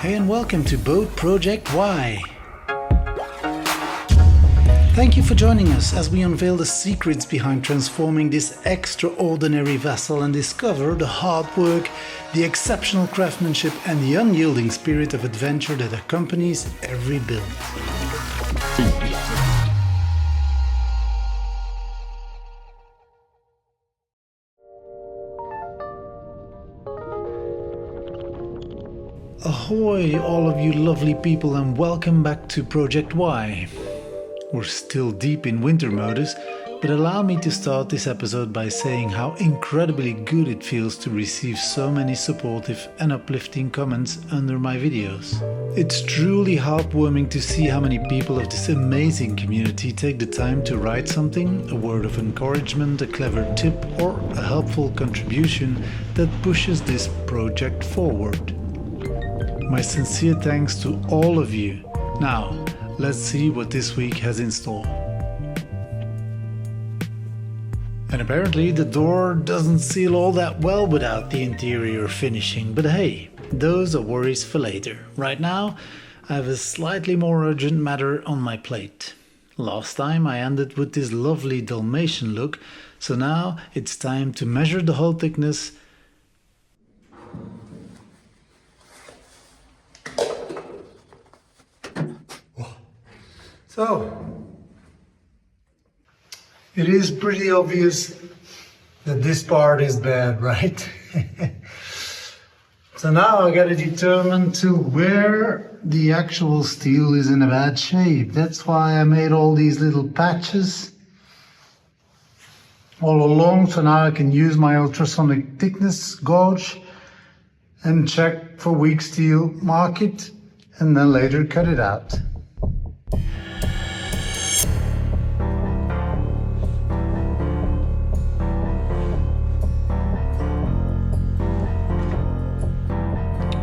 Hey and welcome to BoatProjectY. Thank you for joining us as we unveil the secrets behind transforming this extraordinary vessel and discover the hard work, the exceptional craftsmanship and the unyielding spirit of adventure that accompanies every build. Ahoy all of you lovely people and welcome back to Project Y. We're still deep in winter modus, but allow me to start this episode by saying how incredibly good it feels to receive so many supportive and uplifting comments under my videos. It's truly heartwarming to see how many people of this amazing community take the time to write something, a word of encouragement, a clever tip, or a helpful contribution that pushes this project forward. My sincere thanks to all of you. Now, let's see what this week has in store. And apparently the door doesn't seal all that well without the interior finishing, but hey, those are worries for later. Right now, I have a slightly more urgent matter on my plate. Last time I ended with this lovely Dalmatian look, so now it's time to measure the hull thickness. So, it is pretty obvious that this part is bad, right? So now I gotta determine to where the actual steel is in a bad shape. That's why I made all these little patches all along, so now I can use my ultrasonic thickness gauge and check for weak steel, mark it, and then later cut it out.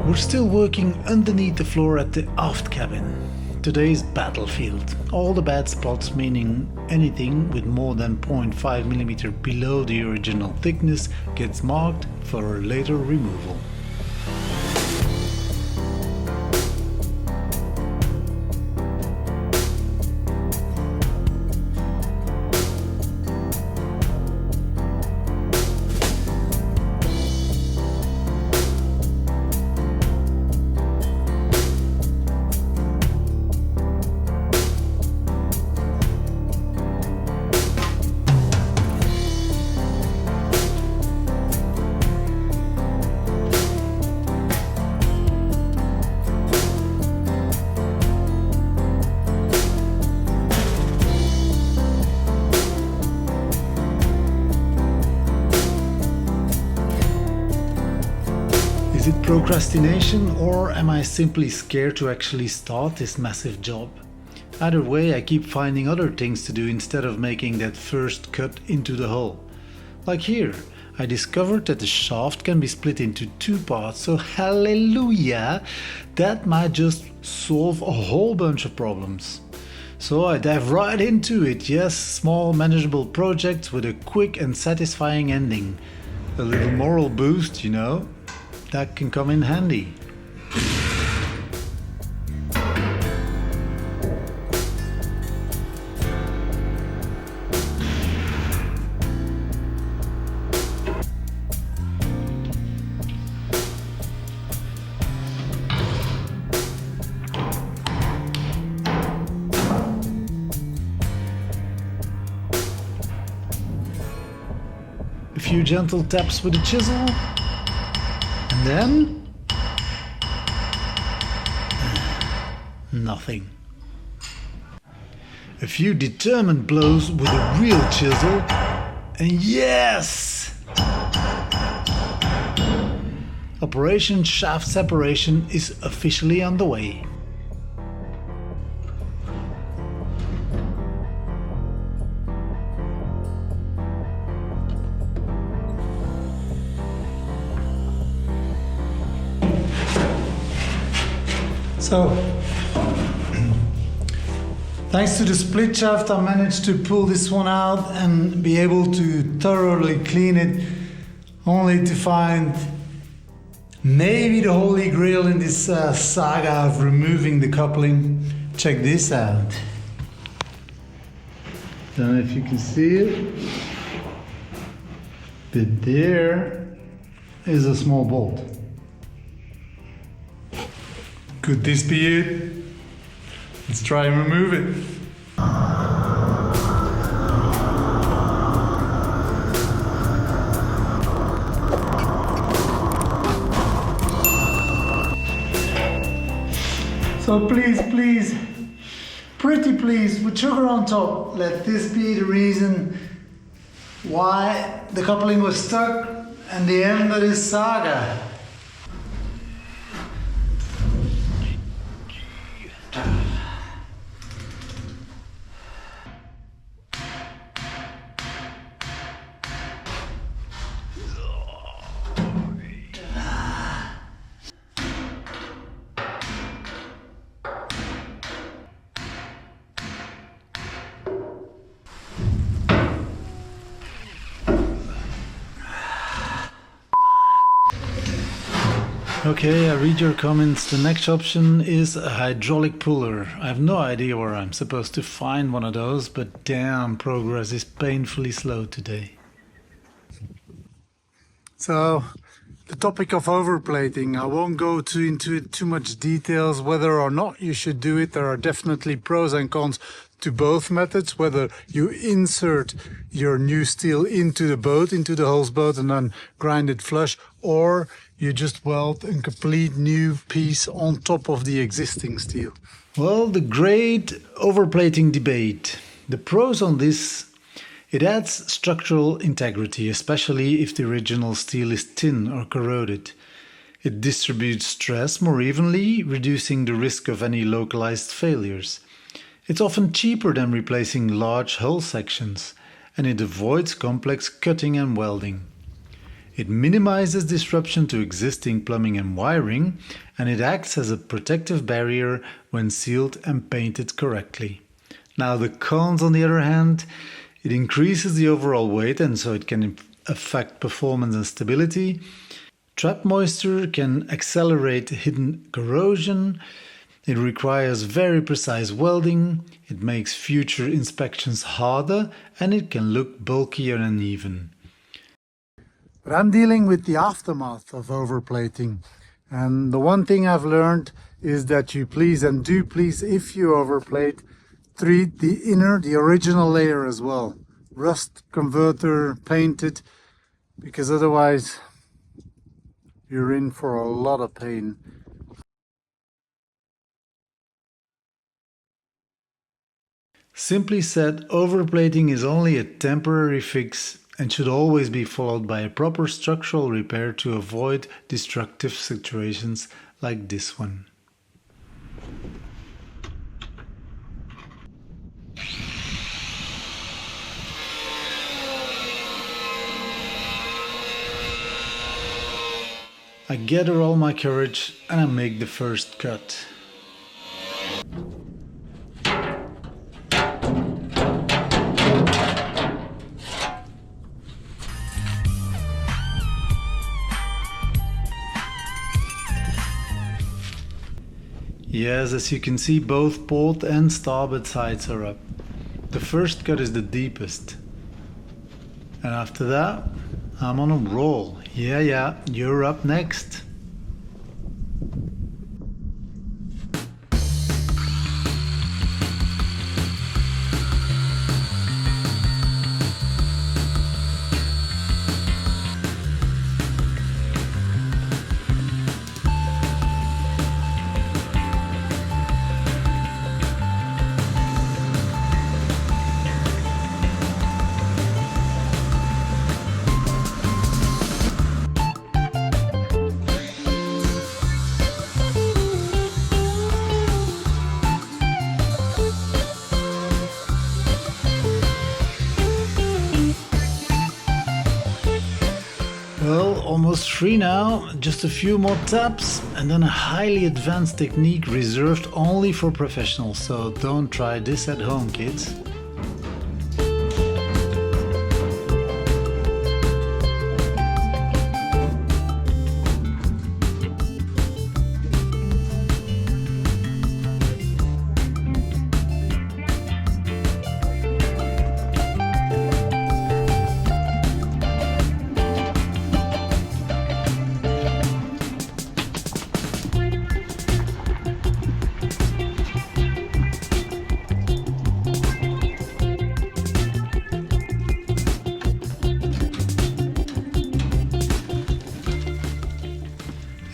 We're still working underneath the floor at the aft cabin, today's battlefield. All the bad spots, meaning anything with more than 0.5 millimeter below the original thickness, gets marked for later removal. Is it procrastination, or am I simply scared to actually start this massive job? Either way, I keep finding other things to do instead of making that first cut into the hull. Like here, I discovered that the shaft can be split into two parts, so hallelujah, that might just solve a whole bunch of problems. So I dive right into it, yes, small manageable projects with a quick and satisfying ending. A little moral boost, you know. That can come in handy. A few gentle taps with a chisel. And then nothing. A few determined blows with a real chisel, and yes! Operation Shaft Separation is officially underway. So, thanks to the split shaft, I managed to pull this one out and be able to thoroughly clean it, only to find Maybe the holy grail in this saga of removing the coupling. Check this out. Don't know if you can see it, but there is a small bolt. Could this be it? Let's try and remove it. So please, pretty please, with sugar on top, let this be the reason why the coupling was stuck and the end of this saga. Okay, I read your comments. The next option is a hydraulic puller. I have no idea where I'm supposed to find one of those, but damn, progress is painfully slow today. So, the topic of overplating. I won't go into too much details whether or not you should do it. There are definitely pros and cons to both methods, whether you insert your new steel into the boat, into the hose boat, and then grind it flush, or you just weld a complete new piece on top of the existing steel. Well, the great overplating debate. The pros on this: it adds structural integrity, especially if the original steel is thin or corroded. It distributes stress more evenly, reducing the risk of any localized failures. It's often cheaper than replacing large hull sections, and it avoids complex cutting and welding. It minimizes disruption to existing plumbing and wiring, and it acts as a protective barrier when sealed and painted correctly. Now the cons, on the other hand: it increases the overall weight, and so it can affect performance and stability. Trapped moisture can accelerate hidden corrosion. It requires very precise welding. It makes future inspections harder, and it can look bulky and uneven. But I'm dealing with the aftermath of overplating. And the one thing I've learned is that you please, and do please, if you overplate, treat the inner, the original layer as well. Rust converter, paint it, because otherwise you're in for a lot of pain. Simply said, overplating is only a temporary fix and should always be followed by a proper structural repair to avoid destructive situations like this one. I gather all my courage and I make the first cut. Yes, as you can see, both port and starboard sides are up. The first cut is the deepest. And after that, I'm on a roll. Yeah, you're up next. Well, almost free now, just a few more taps and then a highly advanced technique reserved only for professionals, so don't try this at home, kids.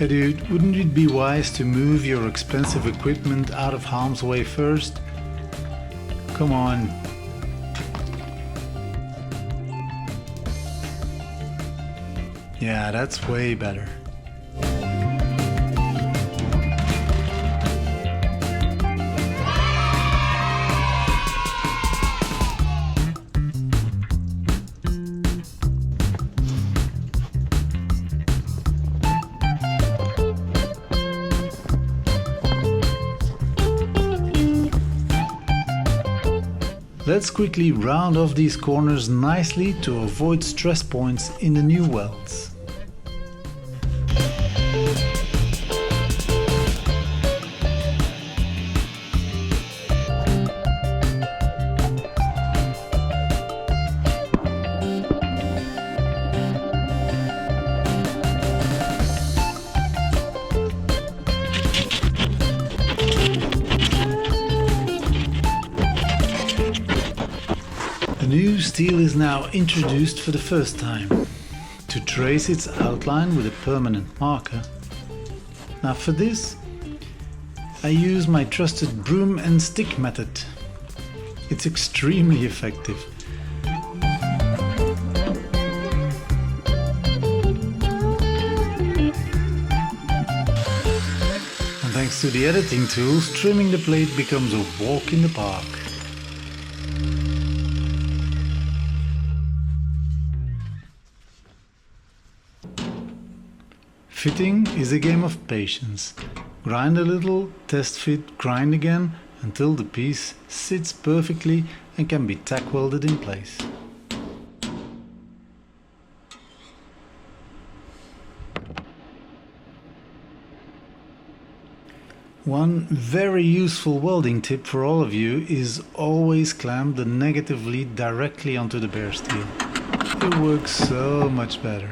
Hey dude, wouldn't it be wise to move your expensive equipment out of harm's way first? Come on. Yeah, that's way better. Let's quickly round off these corners nicely to avoid stress points in the new welds. The new steel is now introduced for the first time, to trace its outline with a permanent marker. Now for this, I use my trusted broom and stick method. It's extremely effective. And thanks to the editing tools, trimming the plate becomes a walk in the park. Fitting is a game of patience. Grind a little, test fit, grind again until the piece sits perfectly and can be tack welded in place. One very useful welding tip for all of you is always clamp the negative lead directly onto the bare steel. It works so much better.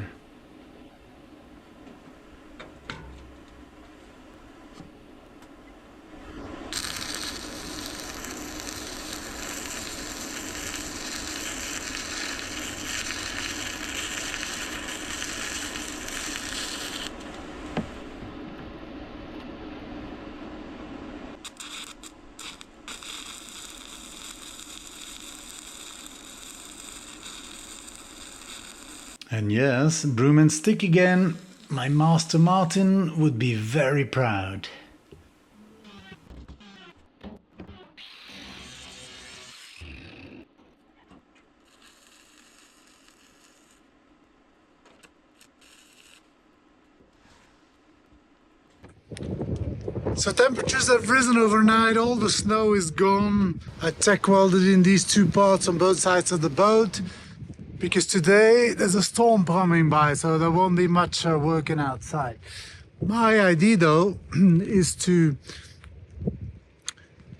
And yes, broom and stick again, my master Martin would be very proud. So temperatures have risen overnight, all the snow is gone. I tack welded in these two parts on both sides of the boat, because today there's a storm coming by, so there won't be much working outside. My idea though is to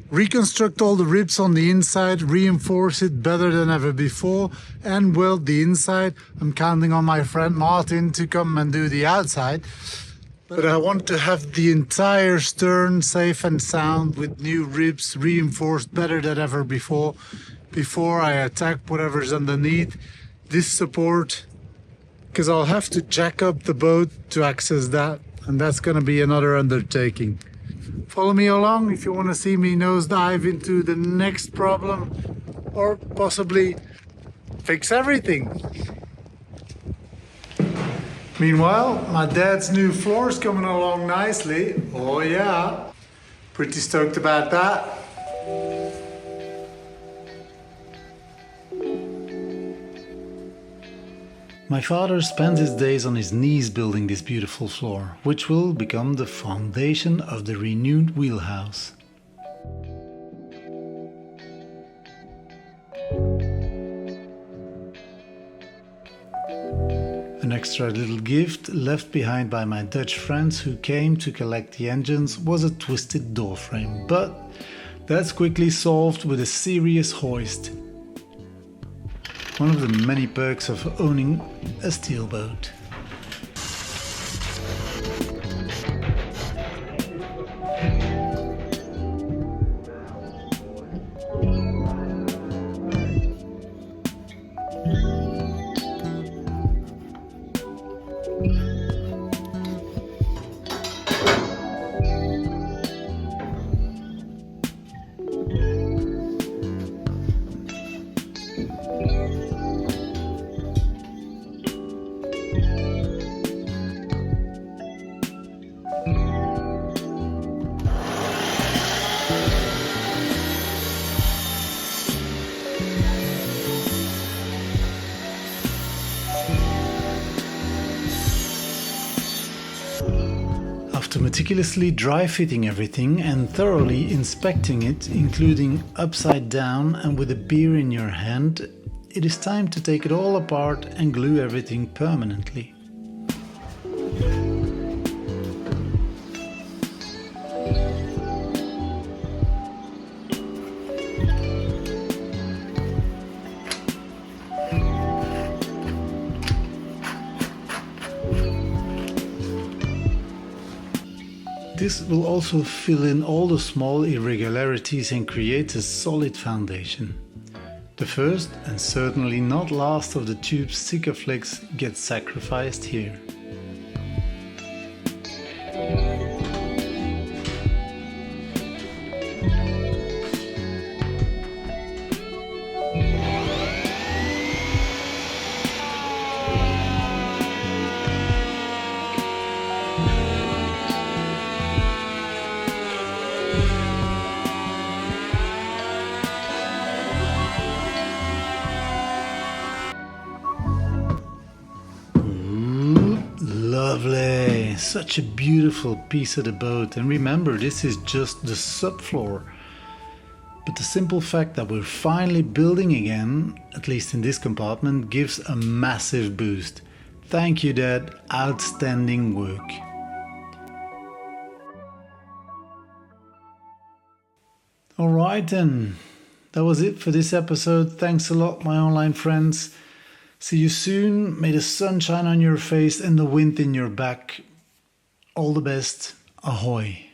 reconstruct all the ribs on the inside, reinforce it better than ever before, and weld the inside. I'm counting on my friend Martin to come and do the outside. But I want to have the entire stern safe and sound with new ribs reinforced better than ever before I attack whatever's underneath this support, because I'll have to jack up the boat to access that, and that's going to be another undertaking. Follow me along if you want to see me nosedive into the next problem, or possibly fix everything. Meanwhile, my dad's new floor is coming along nicely. Oh yeah, pretty stoked about that. My father spent his days on his knees building this beautiful floor, which will become the foundation of the renewed wheelhouse. An extra little gift left behind by my Dutch friends who came to collect the engines was a twisted door frame, but that's quickly solved with a serious hoist. One of the many perks of owning a steel boat. After meticulously dry fitting everything and thoroughly inspecting it, including upside down and with a beer in your hand, it is time to take it all apart and glue everything permanently. This will also fill in all the small irregularities and create a solid foundation. The first, and certainly not last, of the tube's Sikaflex gets sacrificed here. Lovely, such a beautiful piece of the boat, and remember, this is just the subfloor. But the simple fact that we're finally building again, at least in this compartment, gives a massive boost. Thank you, Dad, outstanding work. Alright then, that was it for this episode. Thanks a lot, my online friends. See you soon. May the sun shine on your face and the wind in your back. All the best. Ahoy.